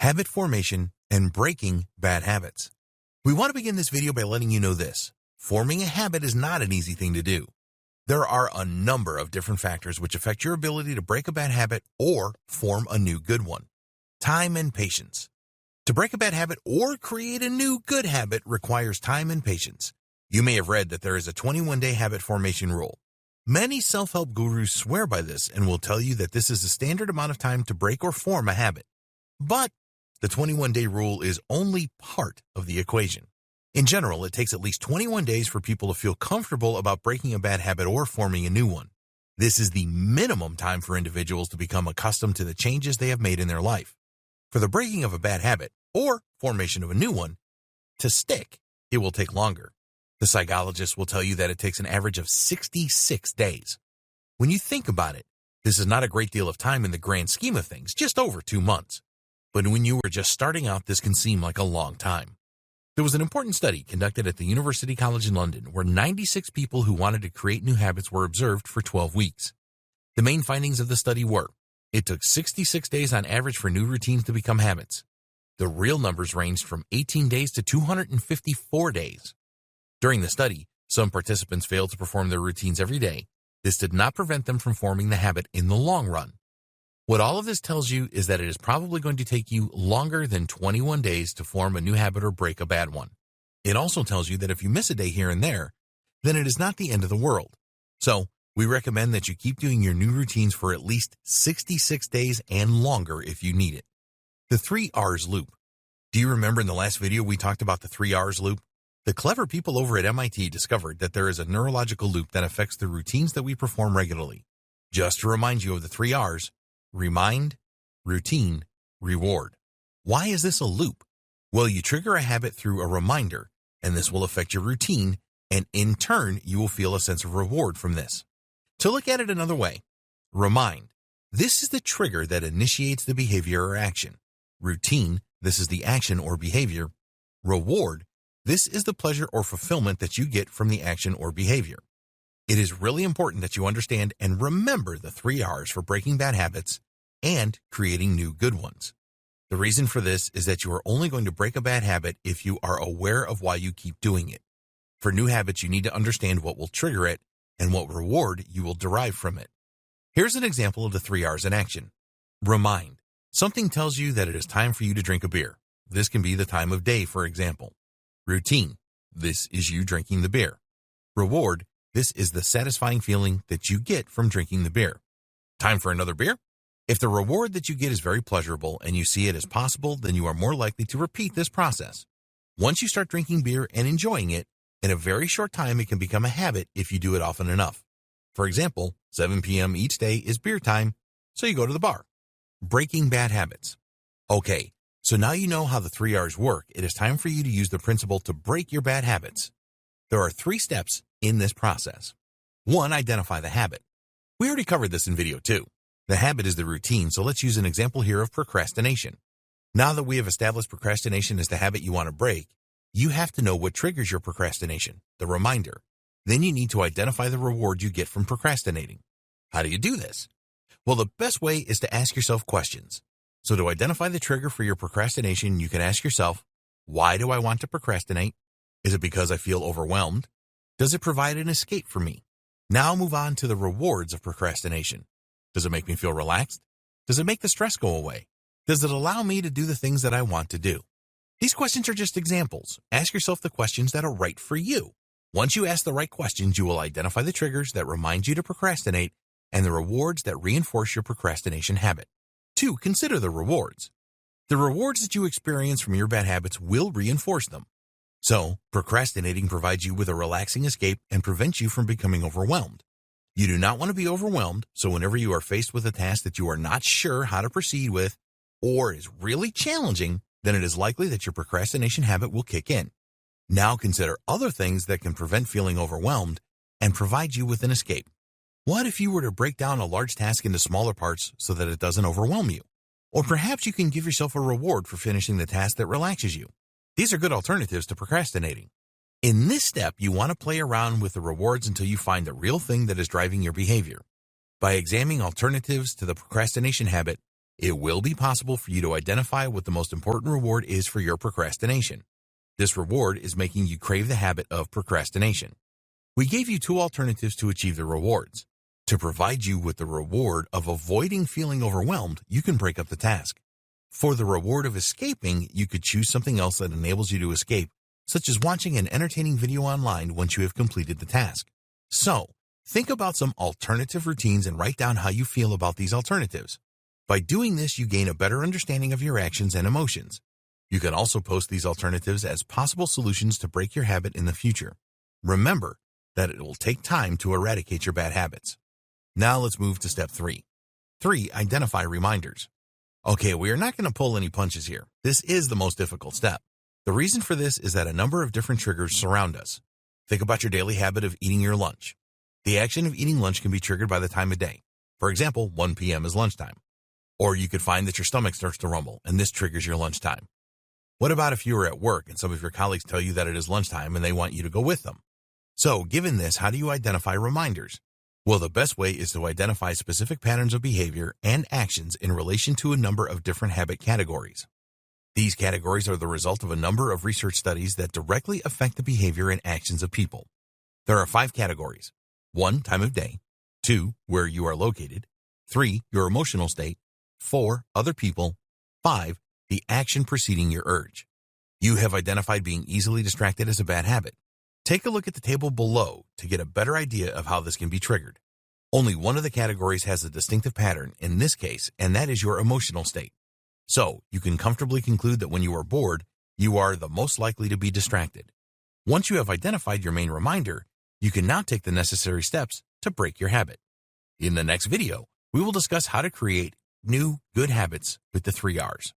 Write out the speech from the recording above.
habit formation, and breaking bad habits. We want to begin this video by letting you know this. Forming a habit is not an easy thing to do. There are a number of different factors which affect your ability to break a bad habit or form a new good one. Time and patience. To break a bad habit or create a new good habit requires time and patience. You may have read that there is a 21-day habit formation rule. Many self-help gurus swear by this and will tell you that this is the standard amount of time to break or form a habit. But the 21-day rule is only part of the equation. In general, it takes at least 21 days for people to feel comfortable about breaking a bad habit or forming a new one. This is the minimum time for individuals to become accustomed to the changes they have made in their life. For the breaking of a bad habit or formation of a new one to stick, it will take longer. The psychologist will tell you that it takes an average of 66 days. When you think about it, this is not a great deal of time in the grand scheme of things, just over 2 months. But when you are just starting out, this can seem like a long time. There was an important study conducted at the University College in London where 96 people who wanted to create new habits were observed for 12 weeks. The main findings of the study were, it took 66 days on average for new routines to become habits. The real numbers ranged from 18 days to 254 days. During the study, some participants failed to perform their routines every day. This did not prevent them from forming the habit in the long run. What all of this tells you is that it is probably going to take you longer than 21 days to form a new habit or break a bad one. It also tells you that if you miss a day here and there, then it is not the end of the world. So, we recommend that you keep doing your new routines for at least 66 days and longer if you need it. The 3 R's loop. Do you remember in the last video we talked about the 3 R's loop? The clever people over at MIT discovered that there is a neurological loop that affects the routines that we perform regularly. Just to remind you of the 3 R's, remind, routine, reward. Why is this a loop? Well, you trigger a habit through a reminder, and this will affect your routine, and in turn, you will feel a sense of reward from this. To look at it another way, remind. This is the trigger that initiates the behavior or action. Routine, this is the action or behavior. Reward, this is the pleasure or fulfillment that you get from the action or behavior. It is really important that you understand and remember the 3 R's for breaking bad habits and creating new good ones. The reason for this is that you are only going to break a bad habit if you are aware of why you keep doing it. For new habits, you need to understand what will trigger it and what reward you will derive from it. Here's an example of the 3 R's in action. Remind. Something tells you that it is time for you to drink a beer. This can be the time of day, for example. Routine. This is you drinking the beer. Reward. This is the satisfying feeling that you get from drinking the beer. Time for another beer? If the reward that you get is very pleasurable and you see it as possible, then you are more likely to repeat this process. Once you start drinking beer and enjoying it, in a very short time it can become a habit if you do it often enough. For example, 7 p.m. each day is beer time, so you go to the bar. Breaking bad habits. Okay, so now you know how the 3 R's work. It is time for you to use the principle to break your bad habits. There are 3 steps in this process. 1. Identify the habit. We already covered this in video 2. The habit is the routine, so let's use an example here of procrastination. Now that we have established procrastination as the habit you want to break, you have to know what triggers your procrastination, the reminder. Then you need to identify the reward you get from procrastinating. How do you do this? Well, the best way is to ask yourself questions. So to identify the trigger for your procrastination, you can ask yourself, why do I want to procrastinate? Is it because I feel overwhelmed? Does it provide an escape for me? Now move on to the rewards of procrastination. Does it make me feel relaxed? Does it make the stress go away? Does it allow me to do the things that I want to do? These questions are just examples. Ask yourself the questions that are right for you. Once you ask the right questions, you will identify the triggers that remind you to procrastinate and the rewards that reinforce your procrastination habit. 2. Consider the rewards. The rewards that you experience from your bad habits will reinforce them. So, procrastinating provides you with a relaxing escape and prevents you from becoming overwhelmed. You do not want to be overwhelmed, so whenever you are faced with a task that you are not sure how to proceed with or is really challenging, then it is likely that your procrastination habit will kick in. Now consider other things that can prevent feeling overwhelmed and provide you with an escape. What if you were to break down a large task into smaller parts so that it doesn't overwhelm you? Or perhaps you can give yourself a reward for finishing the task that relaxes you. These are good alternatives to procrastinating. In this step, you want to play around with the rewards until you find the real thing that is driving your behavior. By examining alternatives to the procrastination habit, It will be possible for you to identify what the most important reward is for your procrastination. This reward is making you crave the habit of procrastination. We gave you 2 alternatives to achieve the rewards. To provide you with the reward of avoiding feeling overwhelmed, you can break up the task. For the reward of escaping, you could choose something else that enables you to escape, such as watching an entertaining video online once you have completed the task. So, think about some alternative routines and write down how you feel about these alternatives. By doing this, you gain a better understanding of your actions and emotions. You can also post these alternatives as possible solutions to break your habit in the future. Remember that it will take time to eradicate your bad habits. Now let's move to step 3. 3. Identify reminders. Okay, we are not going to pull any punches here. This is the most difficult step. The reason for this is that a number of different triggers surround us. Think about your daily habit of eating your lunch. The action of eating lunch can be triggered by the time of day. For example, 1 p.m. is lunchtime. Or you could find that your stomach starts to rumble, and this triggers your lunchtime. What about if you are at work and some of your colleagues tell you that it is lunchtime and they want you to go with them? So, given this, how do you identify reminders? Well, the best way is to identify specific patterns of behavior and actions in relation to a number of different habit categories. These categories are the result of a number of research studies that directly affect the behavior and actions of people. There are 5 categories. 1. Time of day. 2. Where you are located. 3. Your emotional state. 4. Other people. 5. The action preceding your urge. You have identified being easily distracted as a bad habit. Take a look at the table below to get a better idea of how this can be triggered. Only one of the categories has a distinctive pattern in this case, and that is your emotional state. So, you can comfortably conclude that when you are bored, you are the most likely to be distracted. Once you have identified your main reminder, you can now take the necessary steps to break your habit. In the next video, we will discuss how to create new good habits with the 3 R's.